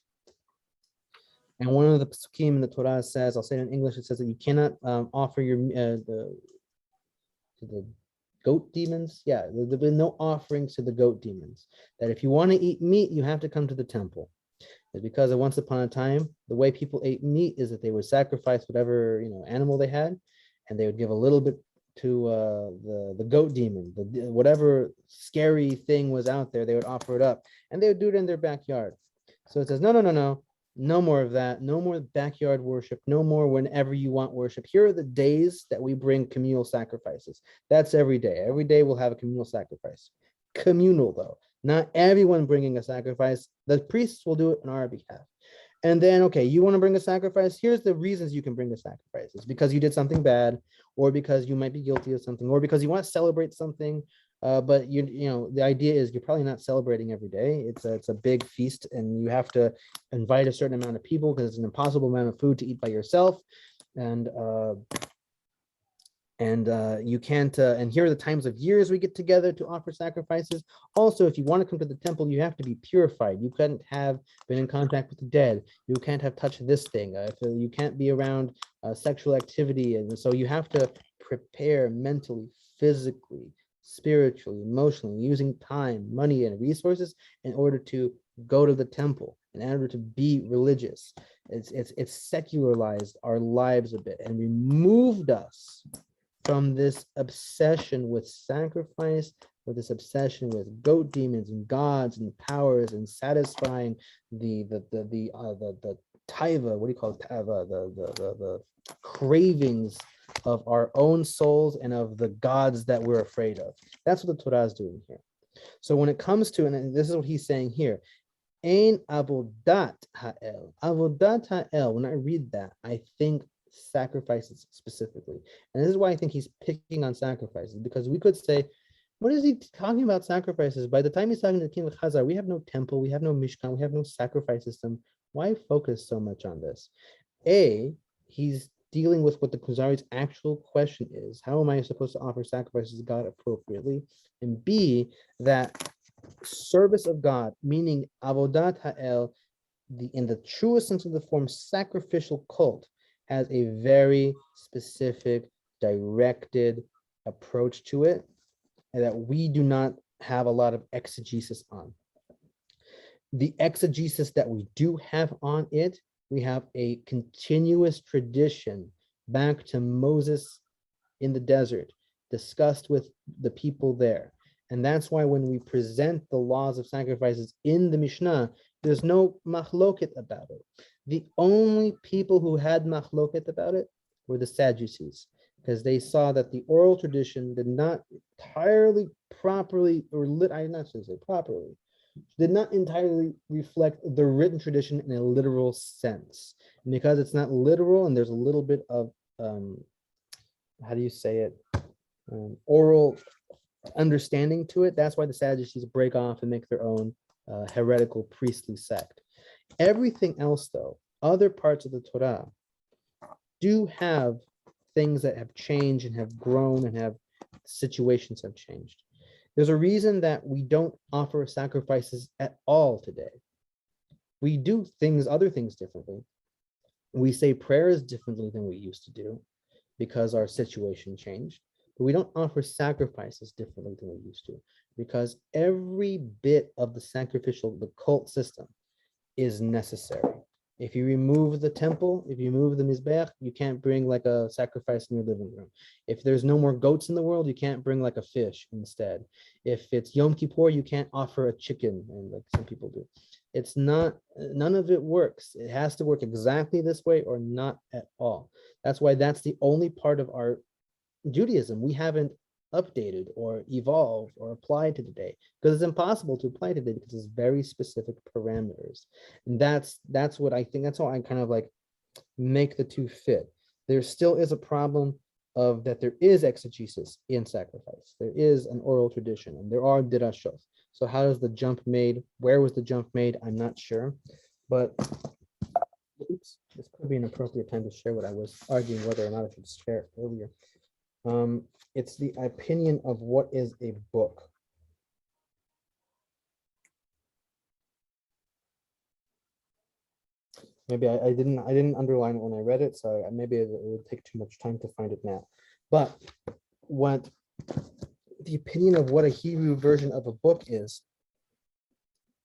[SPEAKER 1] And one of the psukim in the Torah says, I'll say it in English, it says that you cannot offer your the goat demons. Yeah, there've been no offerings to the goat demons. That if you want to eat meat, you have to come to the temple. It's because once upon a time, the way people ate meat is that they would sacrifice whatever animal they had, and they would give a little bit to the goat demon, whatever scary thing was out there, they would offer it up, and they would do it in their backyard. So it says, no more of that, no more backyard worship, no more whenever you want worship. Here are the days that we bring communal sacrifices. That's every day. Every day we'll have a communal sacrifice. Communal, though. Not everyone bringing a sacrifice. The priests will do it on our behalf. And then, okay, you want to bring a sacrifice? Here's the reasons you can bring a sacrifice. It's because you did something bad, or because you might be guilty of something, or because you want to celebrate something. But the idea is you're probably not celebrating every day. It's a big feast, and you have to invite a certain amount of people because it's an impossible amount of food to eat by yourself. And you can't, and here are the times of years we get together to offer sacrifices. Also, if you want to come to the temple, you have to be purified. You couldn't have been in contact with the dead. You can't have touched this thing. You can't be around sexual activity. And so you have to prepare mentally, physically, spiritually, emotionally, using time, money, and resources in order to go to the temple, in order to be religious. It's secularized our lives a bit and removed us from this obsession with sacrifice, with this obsession with goat demons and gods and powers and satisfying the taiva, what do you call it, taiva, the cravings of our own souls and of the gods that we're afraid of. That's what the Torah is doing here. So when it comes to, and this is what he's saying here, Ein avodat ha'el. Avodat ha'el, when I read that, I think sacrifices specifically. And this is why I think he's picking on sacrifices, because we could say, what is he talking about sacrifices? By the time he's talking to the king of Chazar, we have no temple, we have no Mishkan, we have no sacrifice system. Why focus so much on this? A, he's dealing with what the Kuzari's actual question is. How am I supposed to offer sacrifices to God appropriately? And B, that service of God, meaning avodat ha'el, in the truest sense of the form, sacrificial cult, has a very specific, directed approach to it, and that we do not have a lot of exegesis on. The exegesis that we do have on it, we have a continuous tradition back to Moses in the desert, discussed with the people there. And that's why when we present the laws of sacrifices in the Mishnah, there's no machloket about it. The only people who had machloket about it were the Sadducees, because they saw that the oral tradition did not entirely properly, I'm not going to say properly, did not entirely reflect the written tradition in a literal sense. And because it's not literal and there's a little bit of, how do you say it, oral understanding to it, that's why the Sadducees break off and make their own heretical priestly sect. Everything else, though, other parts of the Torah do have things that have changed and have grown and have situations have changed. There's a reason that we don't offer sacrifices at all today. We do other things differently. We say prayers differently than we used to do because our situation changed. But we don't offer sacrifices differently than we used to, because every bit of the cult system is necessary. If you remove the temple, if you move the mizbeach, you can't bring like a sacrifice in your living room. If there's no more goats in the world, you can't bring like a fish instead. If it's Yom Kippur, you can't offer a chicken, and like some people do. It's not, none of it works. It has to work exactly this way or not at all. That's why that's the only part of our Judaism we haven't updated or evolved or applied to today, because it's impossible to apply today because it's very specific parameters. And that's what I think, that's how I kind of like make the two fit. There still is a problem of that there is exegesis in sacrifice. There is an oral tradition and there are dirashot. So how is the jump made? Where was the jump made? I'm not sure, but oops, this could be an appropriate time to share what I was arguing whether or not I should share earlier. It's the opinion of what is a book. Maybe I didn't underline it when I read it, so maybe it would take too much time to find it now. But what the opinion of what a Hebrew version of a book is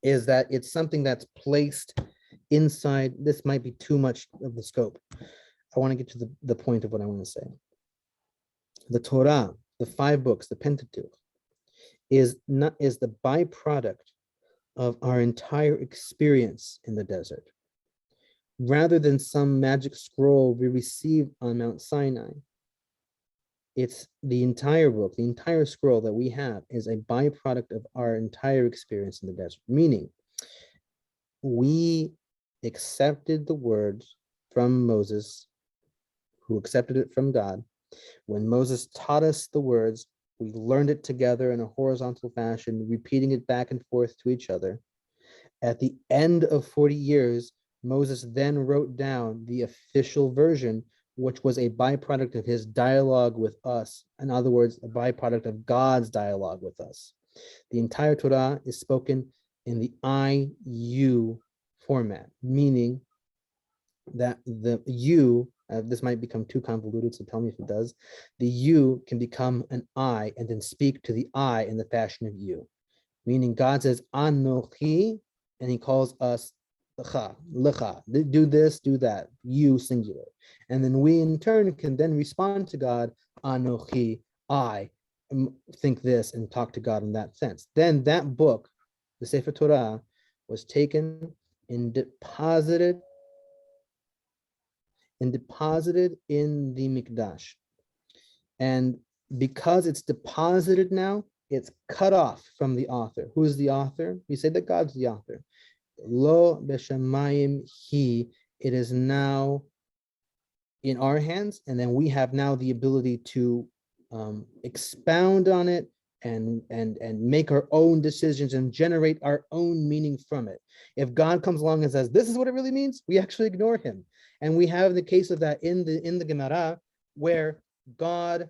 [SPEAKER 1] that it's something that's placed inside. This might be too much of the scope. I want to get to the point of what I want to say. The Torah, the 5 books, the Pentateuch, is the byproduct of our entire experience in the desert. Rather than some magic scroll we received on Mount Sinai, it's the entire book, the entire scroll that we have is a byproduct of our entire experience in the desert. Meaning, we accepted the words from Moses, who accepted it from God. When Moses taught us the words, we learned it together in a horizontal fashion, repeating it back and forth to each other. At the end of 40 years, Moses then wrote down the official version, which was a byproduct of his dialogue with us. In other words, a byproduct of God's dialogue with us. The entire Torah is spoken in the I-you format, meaning that the you, this might become too convoluted, so tell me if it does. The you can become an I and then speak to the I in the fashion of you. Meaning God says, Anochi, and he calls us lecha, do this, do that, you singular. And then we in turn can then respond to God, Anochi, I think this, and talk to God in that sense. Then that book, the Sefer Torah, was taken and deposited in the Mikdash. And because it's deposited now, it's cut off from the author. Who is the author? We say that God's the author. Lo b'shamayim he, it is now in our hands, and then we have now the ability to expound on it and make our own decisions and generate our own meaning from it. If God comes along and says, this is what it really means, we actually ignore him. And we have the case of that in the Gemara, where God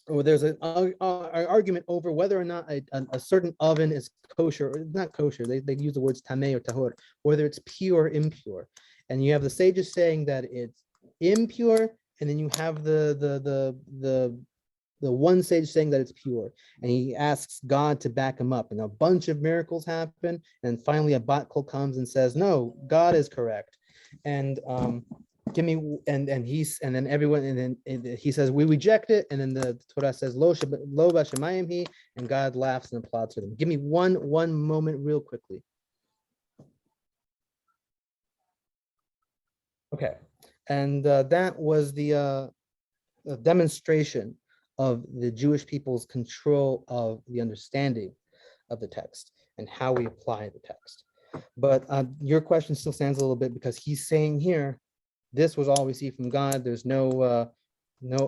[SPEAKER 1] or there's an argument over whether or not a certain oven is kosher or not kosher. They use the words tameh or tahor, whether it's pure or impure. And you have the sages saying that it's impure, and then you have the one sage saying that it's pure, and he asks God to back him up, and a bunch of miracles happen, and finally a Bat-Kol comes and says, "No, God is correct," and give me and then everyone and then he says we reject it, and then the Torah says lo b'shamayim he, and God laughs and applauds for them. Give me one moment real quickly. Okay, and that was the demonstration of the Jewish people's control of the understanding of the text and how we apply the text. But your question still stands a little bit, because he's saying here, this was all received from God. There's no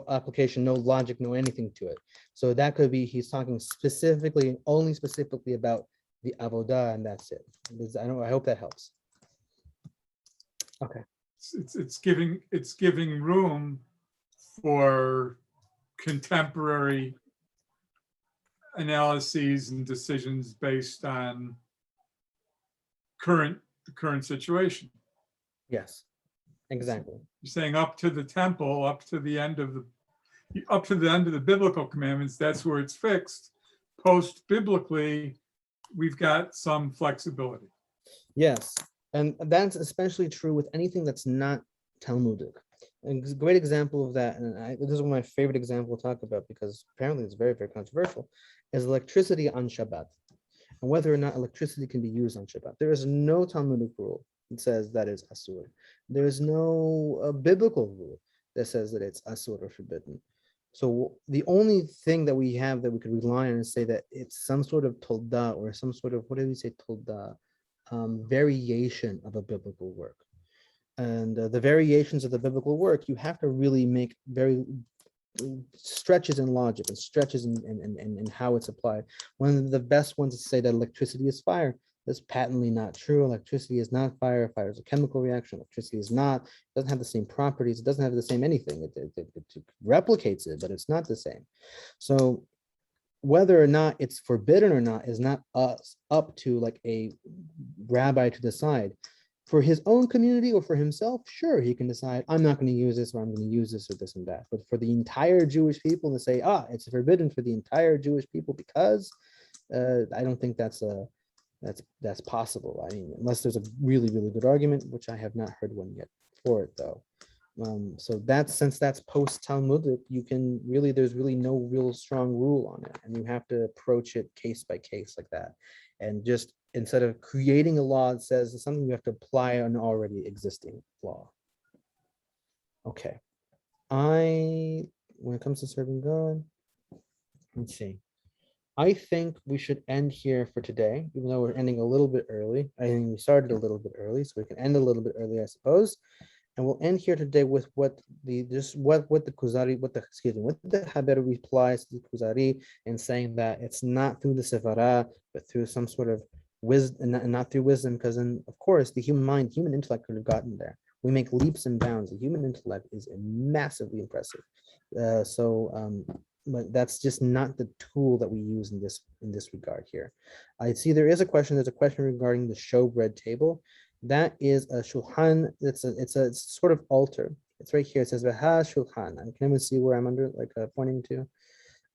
[SPEAKER 1] application, no logic, no anything to it. So that could be he's talking specifically, only specifically about the avodah, and that's it. I hope that helps. Okay.
[SPEAKER 3] It's giving room for contemporary analyses and decisions based on the current situation.
[SPEAKER 1] Yes, exactly.
[SPEAKER 3] You're saying up to the temple, up to the end of the biblical commandments, that's where it's fixed. Post-biblically, we've got some flexibility.
[SPEAKER 1] Yes, and that's especially true with anything that's not Talmudic. A great example of that, and this is one of my favorite examples to talk about, because apparently it's very, very controversial, is electricity on Shabbat, and whether or not electricity can be used on Shabbat. There is no Talmudic rule that says that is asur. There is no biblical rule that says that it's asur or forbidden. So the only thing that we have that we could rely on and say that it's some sort of tolda, or some sort of, what do we say, tolda, variation of a biblical work. And the variations of the biblical work, you have to really make very stretches in logic and stretches in how it's applied. One of the best ones is to say that electricity is fire. That's patently not true. Electricity is not fire. Fire is a chemical reaction. Electricity is not, doesn't have the same properties. It doesn't have the same anything. It replicates it, but it's not the same. So whether or not it's forbidden or not is not us up to like a rabbi to decide. For his own community or for himself, sure, he can decide, I'm not going to use this, or I'm going to use this or this and that. But for the entire Jewish people to say, it's forbidden for the entire Jewish people because, I don't think that's possible. I mean, unless there's a really, really good argument, which I have not heard one yet for it though. So since that's post-Talmudic, there's really no real strong rule on it, and you have to approach it case by case like that. And just instead of creating a law that says it's something, you have to apply an already existing law. Okay. When it comes to serving God, let's see. I think we should end here for today, even though we're ending a little bit early. I think we started a little bit early, so we can end a little bit early, I suppose. And we'll end here today with what the Haber replies to the Kuzari, and saying that it's not through the Sefarah, but through some sort of wisdom, and not through wisdom, because then, of course, the human intellect could have gotten there. We make leaps and bounds. The human intellect is massively impressive. But that's just not the tool that we use in this regard here. I see there's a question regarding the showbread table. That is a shulchan. It's a sort of altar. It's right here. It says Vaha shulchan. I can even see where I'm pointing to.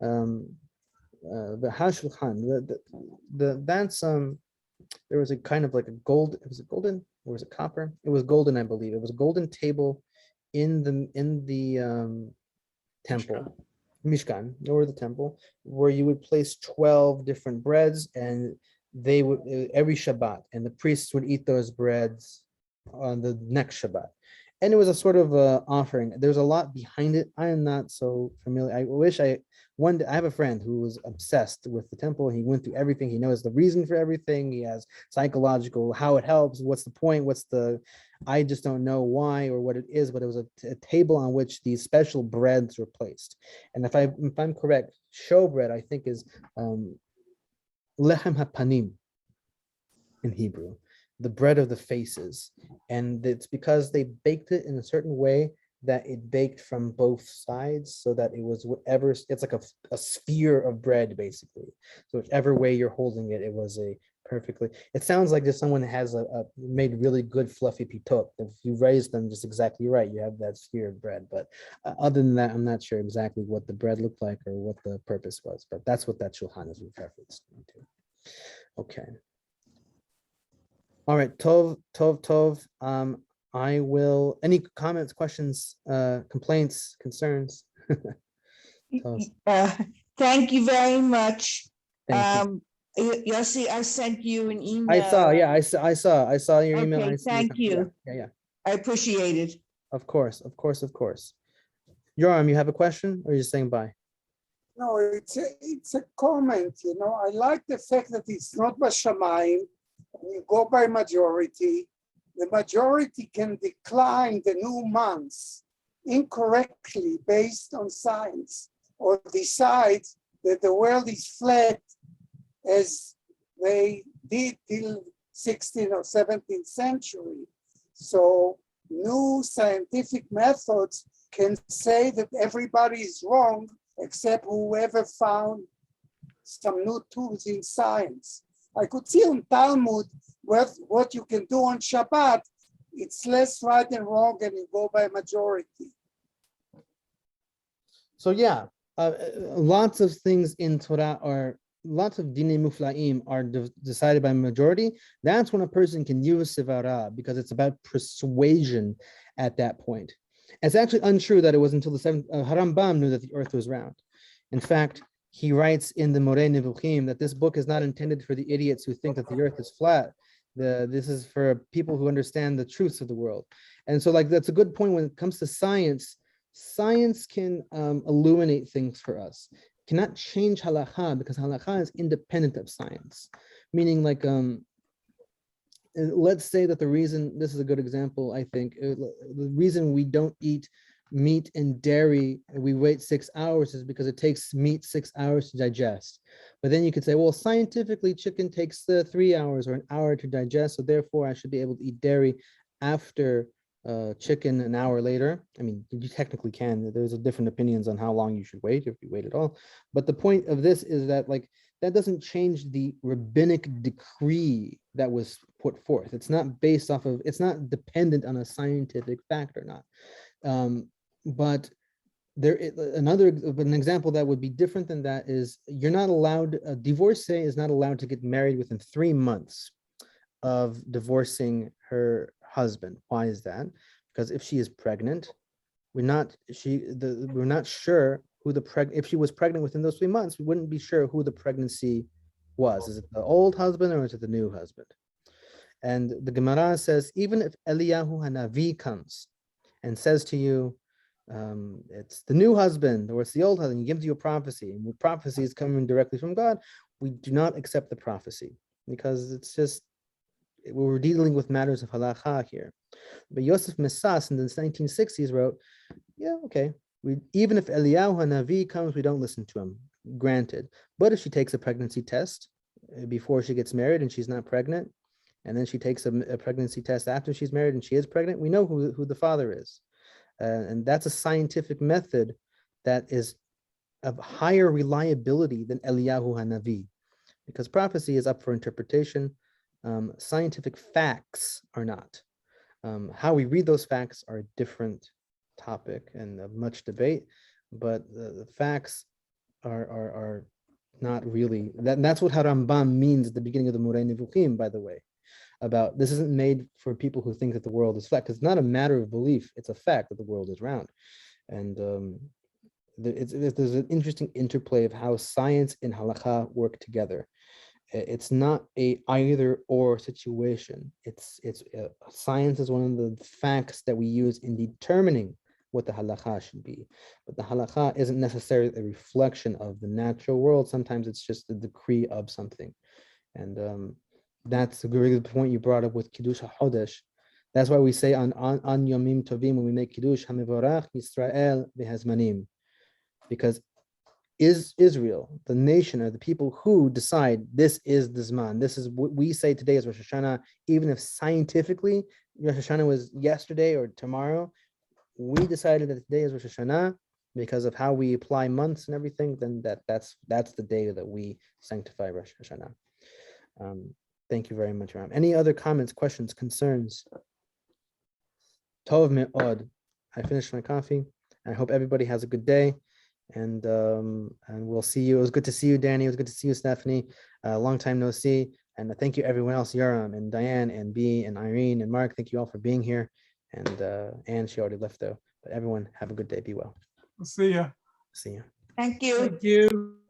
[SPEAKER 1] Vaha shulchan. That's there was a kind of like a gold. Was it golden or was it copper? It was golden, I believe. It was a golden table in the temple. Mishkan, or the temple, where you would place 12 different breads, and they would every Shabbat, and the priests would eat those breads on the next Shabbat. And it was a sort of offering. There's a lot behind it. I am not so familiar. I wish I have a friend who was obsessed with the temple. He went through everything. He knows the reason for everything. He has psychological, how it helps, what's the point, I just don't know why or what it is, but it was a table on which these special breads were placed. And if I'm correct, showbread, I think, is lechem hapanim in Hebrew, the bread of the faces. And it's because they baked it in a certain way that it baked from both sides so that it was whatever, it's like a sphere of bread, basically. So whichever way you're holding it, it was a perfectly, it sounds like just someone has a made really good fluffy pitot. If you raise them just exactly right, you have that sphere of bread. But other than that, I'm not sure exactly what the bread looked like or what the purpose was, but that's what that shulchan is referenced to. Okay. All right, Tov. I will, any comments, questions, complaints, concerns? Tov,
[SPEAKER 4] Thank you very much.
[SPEAKER 1] thank you.
[SPEAKER 4] Yossi, I sent you an email.
[SPEAKER 1] I saw, yeah, I saw your email.
[SPEAKER 4] Okay,
[SPEAKER 1] I see
[SPEAKER 4] thank you.
[SPEAKER 1] Yeah.
[SPEAKER 4] I appreciate it.
[SPEAKER 1] Of course. Yoram, you have a question or you're just saying bye?
[SPEAKER 5] No, it's a comment, you know. I like the fact that it's not Bashamayim. You go by majority. The majority can decline the new months incorrectly based on science, or decide that the world is flat as they did till 16th or 17th century. So new scientific methods can say that everybody is wrong except whoever found some new tools in science. I could see on Talmud what you can do on Shabbat. It's less right and wrong, and you go by majority.
[SPEAKER 1] So yeah, lots of things in Torah are, lots of dinei muflaim are decided by majority. That's when a person can use sivara, because it's about persuasion at that point. It's actually untrue that it was until the seventh, Harambam knew that the earth was round. In fact, he writes in the Moreh Nevuchim that this book is not intended for the idiots who think that the earth is flat. This is for people who understand the truths of the world. And so, like, that's a good point when it comes to science. Science can illuminate things for us. Cannot change halakha, because halakha is independent of science. Meaning, like, let's say that the reason, this is a good example, I think, the reason we don't eat meat and dairy and we wait 6 hours is because it takes meat 6 hours to digest. But then you could say, well, scientifically, chicken takes 3 hours or an hour to digest, so therefore I should be able to eat dairy after chicken an hour later. I mean, you technically can. There's different opinions on how long you should wait, if you wait at all. But the point of this is that, like, that doesn't change the rabbinic decree that was put forth. It's not based off of, it's not dependent on a scientific fact or not. But there is an example that would be different than that is, you're not allowed, a divorcee is not allowed to get married within 3 months of divorcing her husband. Why is that? Because if she is pregnant, we're not sure who if she was pregnant within those 3 months, we wouldn't be sure who the pregnancy was. Is it the old husband or is it the new husband? And the Gemara says, even if Eliyahu Hanavi comes and says to you, it's the new husband or it's the old husband, he gives you a prophecy, and prophecy is coming directly from God, we do not accept the prophecy, because it's just, we're dealing with matters of halakha here. But Yosef Messas in the 1960s wrote, yeah, okay, even if Eliyahu Hanavi comes, we don't listen to him, granted. But if she takes a pregnancy test before she gets married and she's not pregnant, and then she takes a pregnancy test after she's married and she is pregnant, we know who the father is. And that's a scientific method that is of higher reliability than Eliyahu Hanavi, because prophecy is up for interpretation. Scientific facts are not. How we read those facts are a different topic and of much debate, but the facts are not really, that's what Harambam means at the beginning of the Moreh Nevuchim, by the way, about this isn't made for people who think that the world is flat, because it's not a matter of belief, it's a fact that the world is round. And there's an interesting interplay of how science and halakha work together. It's not a either or situation. It's science is one of the facts that we use in determining what the halakha should be. But the halakha isn't necessarily a reflection of the natural world. Sometimes it's just the decree of something. And that's a really good point you brought up with Kiddush HaChodesh. That's why we say on Yomim Tovim, when we make Kiddush, HaMevorach Yisrael V'Hazmanim. Because is Israel, the nation, or the people who decide this is the Zman. This is what we say today is Rosh Hashanah, even if scientifically Rosh Hashanah was yesterday or tomorrow, we decided that today is Rosh Hashanah because of how we apply months and everything, then that's the day that we sanctify Rosh Hashanah. Thank you very much, Ram. Any other comments, questions, concerns? Tov me'od. I finished my coffee. I hope everybody has a good day. And we'll see you. It was good to see you, Danny. It was good to see you, Stephanie. Long time no see. And thank you everyone else, Yoram and Diane and B and Irene and Mark. Thank you all for being here. And she already left though. But everyone have a good day. Be well.
[SPEAKER 3] We'll see ya.
[SPEAKER 1] See you.
[SPEAKER 4] Thank you.
[SPEAKER 3] Thank you.